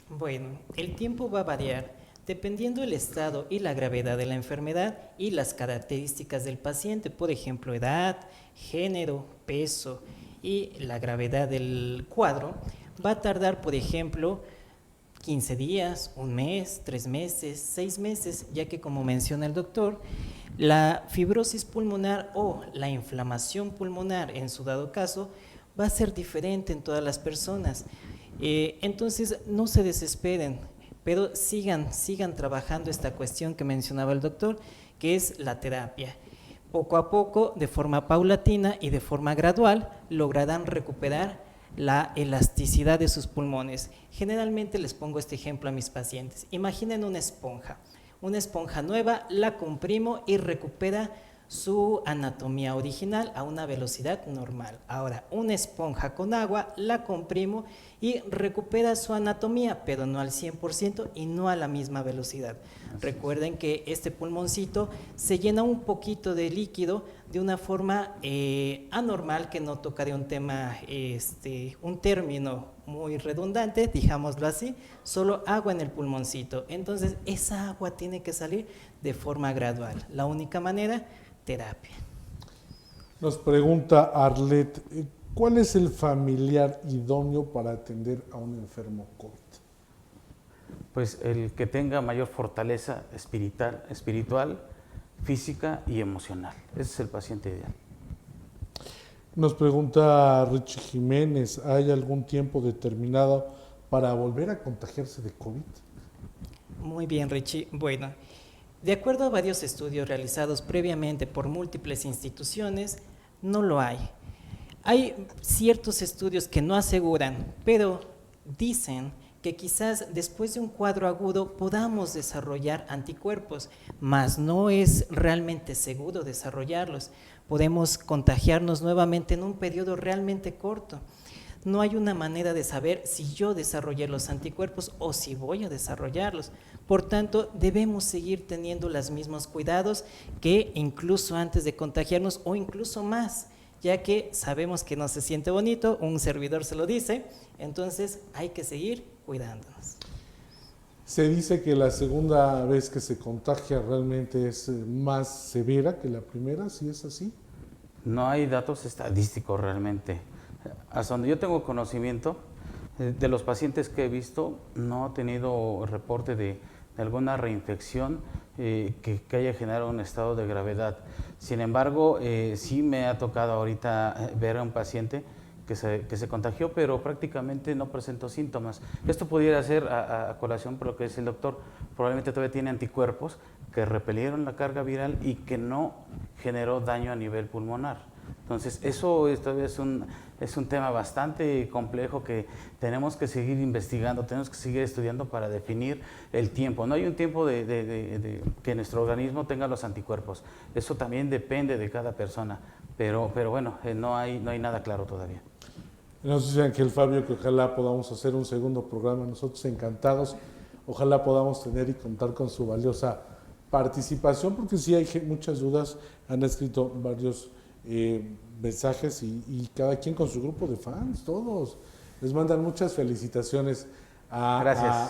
Bueno, el tiempo va a variar dependiendo del estado y la gravedad de la enfermedad y las características del paciente, por ejemplo, edad, género, peso y la gravedad del cuadro. Va a tardar, por ejemplo, 15 días, un mes, 3 meses, 6 meses, ya que como menciona el doctor, la fibrosis pulmonar o la inflamación pulmonar en su dado caso va a ser diferente en todas las personas. Entonces no se desesperen, pero sigan trabajando esta cuestión que mencionaba el doctor, que es la terapia. Poco a poco, de forma paulatina y de forma gradual, lograrán recuperar la elasticidad de sus pulmones. Generalmente les pongo este ejemplo a mis pacientes. Imaginen una esponja nueva, la comprimo y recupera su anatomía original a una velocidad normal. Ahora, una esponja con agua, la comprimo y recupera su anatomía, pero no al 100% y no a la misma velocidad. Recuerden que este pulmoncito se llena un poquito de líquido de una forma anormal, que no tocaré un tema, un término muy redundante, digámoslo así, solo agua en el pulmoncito. Entonces, esa agua tiene que salir de forma gradual. La única manera, terapia. Nos pregunta Arlet, ¿cuál es el familiar idóneo para atender a un enfermo COVID? Pues el que tenga mayor fortaleza espiritual, física y emocional. Ese es el paciente ideal. Nos pregunta Richie Jiménez, ¿hay algún tiempo determinado para volver a contagiarse de COVID? Muy bien, Richie. Bueno, de acuerdo a varios estudios realizados previamente por múltiples instituciones, no lo hay. Hay ciertos estudios que no aseguran, pero dicen que quizás después de un cuadro agudo podamos desarrollar anticuerpos, mas no es realmente seguro desarrollarlos. Podemos contagiarnos nuevamente en un periodo realmente corto. No hay una manera de saber si yo desarrollé los anticuerpos o si voy a desarrollarlos. Por tanto, debemos seguir teniendo los mismos cuidados que incluso antes de contagiarnos o incluso más, ya que sabemos que no se siente bonito, un servidor se lo dice, entonces hay que seguir cuidándonos. Se dice que la segunda vez que se contagia realmente es más severa que la primera, ¿sí es así? No hay datos estadísticos realmente. Hasta donde yo tengo conocimiento, de los pacientes que he visto, no he tenido reporte de alguna reinfección que haya generado un estado de gravedad. Sin embargo, sí me ha tocado ahorita ver a un paciente que se contagió, pero prácticamente no presentó síntomas. Esto pudiera ser, a colación por lo que dice el doctor, probablemente todavía tiene anticuerpos que repelieron la carga viral y que no generó daño a nivel pulmonar. Entonces, eso todavía es un tema bastante complejo que tenemos que seguir investigando, tenemos que seguir estudiando para definir el tiempo. No hay un tiempo de que nuestro organismo tenga los anticuerpos. Eso también depende de cada persona, pero bueno, no hay nada claro todavía. Nos dice Ángel Fabio que ojalá podamos hacer un segundo programa, nosotros encantados, ojalá podamos tener y contar con su valiosa participación, porque sí hay muchas dudas, han escrito varios mensajes y cada quien con su grupo de fans, todos. Les mandan muchas felicitaciones a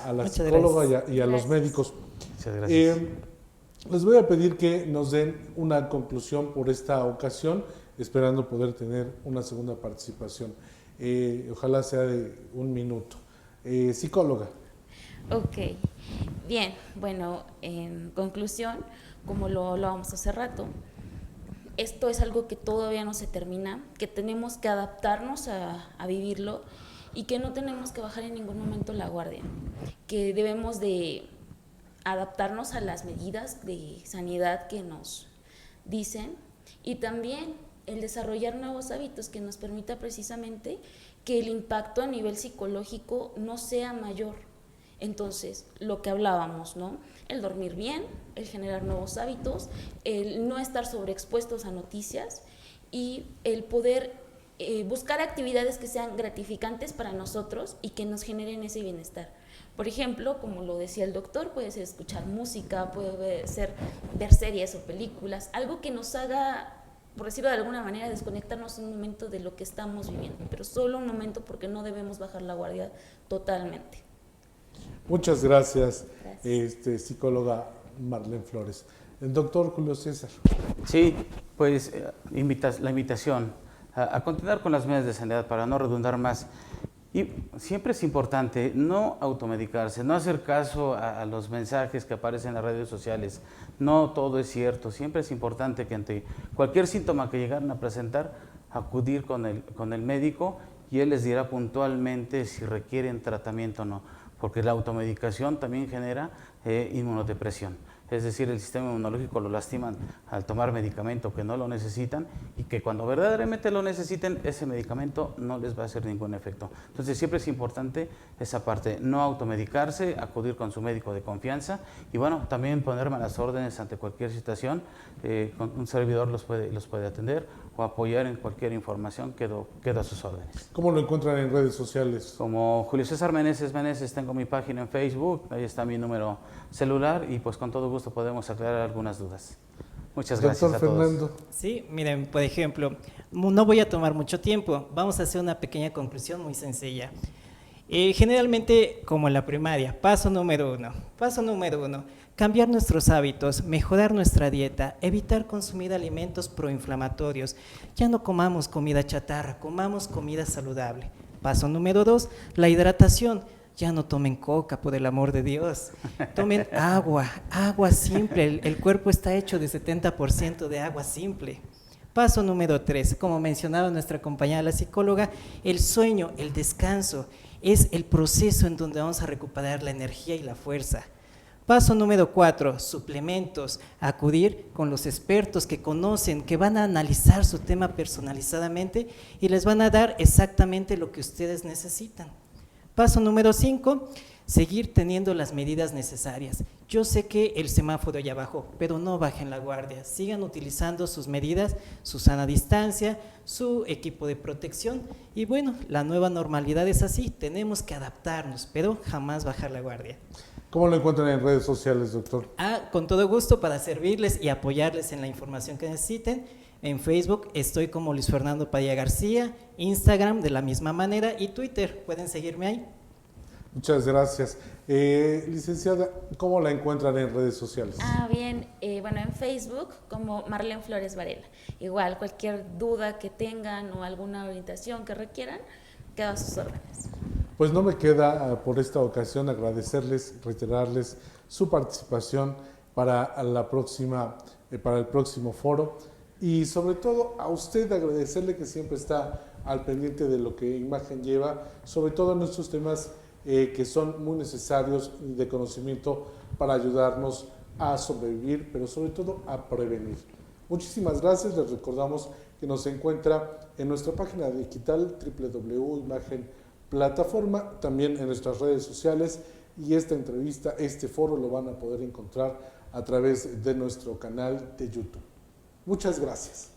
la Muchas psicóloga gracias. y a los médicos. Muchas gracias. Les voy a pedir que nos den una conclusión por esta ocasión, esperando poder tener una segunda participación. Ojalá sea de 1 minuto. Psicóloga. Ok, bien, bueno, en conclusión, como lo hablábamos hace rato, esto es algo que todavía no se termina, que tenemos que adaptarnos a vivirlo y que no tenemos que bajar en ningún momento la guardia, que debemos de adaptarnos a las medidas de sanidad que nos dicen y también el desarrollar nuevos hábitos que nos permita precisamente que el impacto a nivel psicológico no sea mayor Entonces, lo que hablábamos, ¿no? El dormir bien, el generar nuevos hábitos, el no estar sobreexpuestos a noticias y el poder buscar actividades que sean gratificantes para nosotros y que nos generen ese bienestar. Por ejemplo, como lo decía el doctor, puede ser escuchar música, puede ser ver series o películas, algo que nos haga, por decirlo de alguna manera, desconectarnos un momento de lo que estamos viviendo, pero solo un momento, porque no debemos bajar la guardia totalmente. Muchas gracias, psicóloga Marlene Flores. El doctor Julio César. Sí, pues la invitación a continuar con las medidas de sanidad para no redundar más. Y siempre es importante no automedicarse, no hacer caso a los mensajes que aparecen en las redes sociales. No todo es cierto. Siempre es importante que ante cualquier síntoma que llegaran a presentar, acudir con el médico y él les dirá puntualmente si requieren tratamiento o no. Porque la automedicación también genera inmunodepresión. Es decir, el sistema inmunológico lo lastiman al tomar medicamento que no lo necesitan y que cuando verdaderamente lo necesiten, ese medicamento no les va a hacer ningún efecto. Entonces siempre es importante esa parte, no automedicarse, acudir con su médico de confianza y bueno, también ponerme a las órdenes ante cualquier situación. Con un servidor los puede atender o apoyar en cualquier información, quedo a sus órdenes. ¿Cómo lo encuentran en redes sociales? Como Julio César Meneses, tengo mi página en Facebook, ahí está mi número celular y pues con todo gusto podemos aclarar algunas dudas. Muchas gracias a todos. Fernando. Sí, miren, por ejemplo, no voy a tomar mucho tiempo, vamos a hacer una pequeña conclusión muy sencilla. Generalmente, como en la primaria, paso número uno, cambiar nuestros hábitos, mejorar nuestra dieta, evitar consumir alimentos proinflamatorios, ya no comamos comida chatarra, comamos comida saludable. Paso número 2, la hidratación. Ya no tomen coca, por el amor de Dios. Tomen agua simple. El cuerpo está hecho de 70% de agua simple. Paso número 3, como mencionaba nuestra compañera la psicóloga, el sueño, el descanso, es el proceso en donde vamos a recuperar la energía y la fuerza. Paso número 4, suplementos, acudir con los expertos que conocen, que van a analizar su tema personalizadamente y les van a dar exactamente lo que ustedes necesitan. Paso número 5, seguir teniendo las medidas necesarias. Yo sé que el semáforo ya bajó, pero no bajen la guardia, sigan utilizando sus medidas, su sana distancia, su equipo de protección y bueno, la nueva normalidad es así, tenemos que adaptarnos, pero jamás bajar la guardia. ¿Cómo lo encuentran en redes sociales, doctor? Con todo gusto para servirles y apoyarles en la información que necesiten. En Facebook estoy como Luis Fernando Padilla García, Instagram de la misma manera y Twitter, pueden seguirme ahí. Muchas gracias. Licenciada, ¿cómo la encuentran en redes sociales? Bien, bueno, en Facebook como Marlene Flores Varela. Igual, cualquier duda que tengan o alguna orientación que requieran, quedo a sus órdenes. Pues no me queda por esta ocasión agradecerles, reiterarles su participación para el próximo foro y sobre todo a usted agradecerle que siempre está al pendiente de lo que Imagen lleva, sobre todo en estos temas que son muy necesarios de conocimiento para ayudarnos a sobrevivir, pero sobre todo a prevenir. Muchísimas gracias, les recordamos que nos encuentra en nuestra página digital www.imagen.plataforma, también en nuestras redes sociales y esta entrevista, este foro lo van a poder encontrar a través de nuestro canal de YouTube. Muchas gracias.